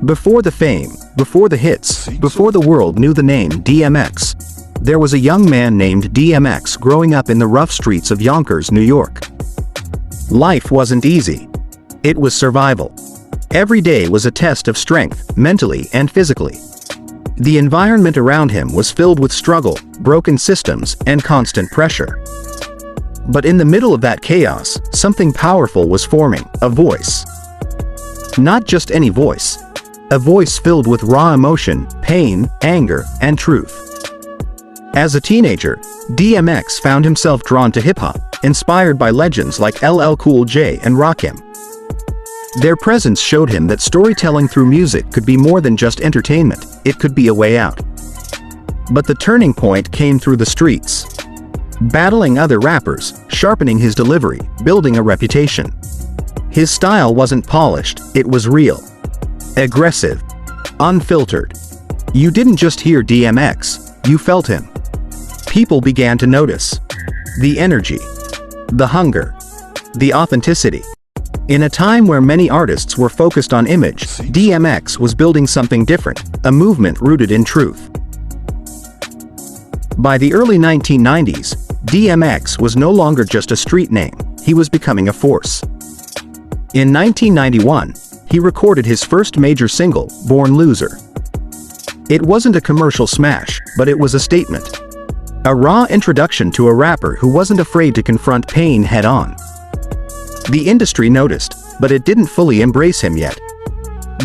Before the fame, before the hits, before the world knew the name DMX, there was a young man named DMX growing up in the rough streets of Yonkers, New York. Life wasn't easy. It was survival. Every day was a test of strength, mentally and physically. The environment around him was filled with struggle, broken systems, and constant pressure. But in the middle of that chaos, something powerful was forming, a voice. Not just any voice. A voice filled with raw emotion, pain, anger, and truth. As a teenager, DMX found himself drawn to hip-hop, inspired by legends like LL Cool J and Rakim. Their presence showed him that storytelling through music could be more than just entertainment, it could be a way out. But the turning point came through the streets. Battling other rappers, sharpening his delivery, building a reputation. His style wasn't polished, it was real. Aggressive. Unfiltered. You didn't just hear DMX, you felt him. People began to notice. The energy. The hunger. The authenticity. In a time where many artists were focused on image, DMX was building something different, a movement rooted in truth. By the early 1990s, DMX was no longer just a street name, he was becoming a force. In 1991, he recorded his first major single, Born Loser. It wasn't a commercial smash, but it was a statement. A raw introduction to a rapper who wasn't afraid to confront pain head-on. The industry noticed, but it didn't fully embrace him yet.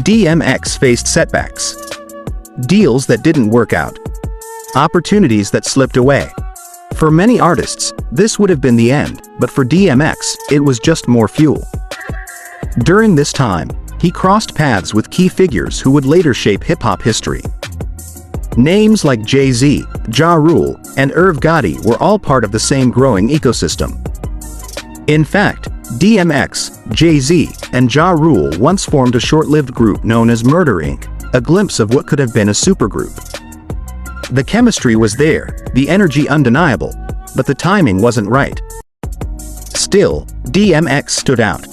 DMX faced setbacks. Deals that didn't work out. Opportunities that slipped away. For many artists, this would have been the end, but for DMX, it was just more fuel. During this time, he crossed paths with key figures who would later shape hip-hop history. Names like Jay-Z, Ja Rule, and Irv Gotti were all part of the same growing ecosystem. In fact, DMX, Jay-Z, and Ja Rule once formed a short-lived group known as Murder Inc., a glimpse of what could have been a supergroup. The chemistry was there, the energy undeniable, but the timing wasn't right. Still, DMX stood out.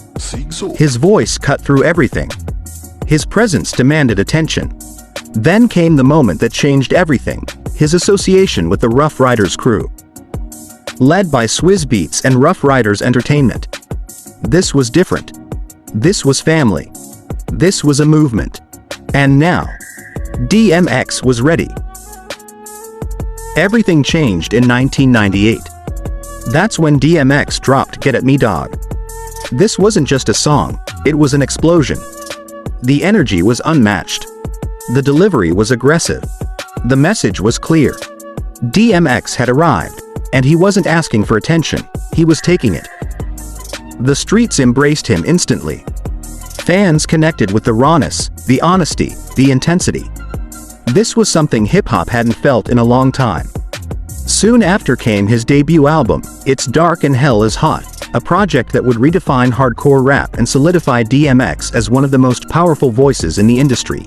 His voice cut through everything. His presence demanded attention. Then came the moment that changed everything, his association with the Ruff Ryders crew. Led by Swizz Beatz and Ruff Ryders Entertainment. This was different. This was family. This was a movement. And now, DMX was ready. Everything changed in 1998. That's when DMX dropped Get At Me Dog. This wasn't just a song, it was an explosion. The energy was unmatched. The delivery was aggressive. The message was clear. DMX had arrived, and he wasn't asking for attention, he was taking it. The streets embraced him instantly. Fans connected with the rawness, the honesty, the intensity. This was something hip-hop hadn't felt in a long time. Soon after came his debut album, It's Dark and Hell Is Hot, a project that would redefine hardcore rap and solidify DMX as one of the most powerful voices in the industry.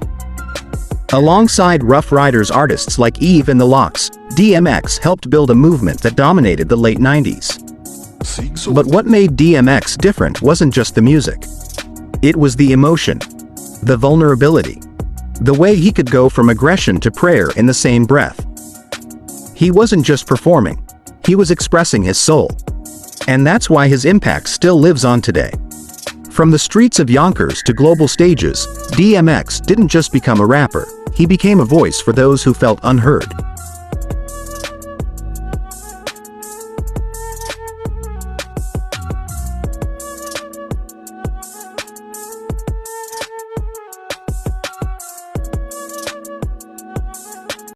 Alongside Ruff Ryders artists like Eve and the Locks, DMX helped build a movement that dominated the late 90s. But what made DMX different wasn't just the music. It was the emotion, the vulnerability, the way he could go from aggression to prayer in the same breath. He wasn't just performing, he was expressing his soul. And that's why his impact still lives on today. From the streets of Yonkers to global stages, DMX didn't just become a rapper, he became a voice for those who felt unheard.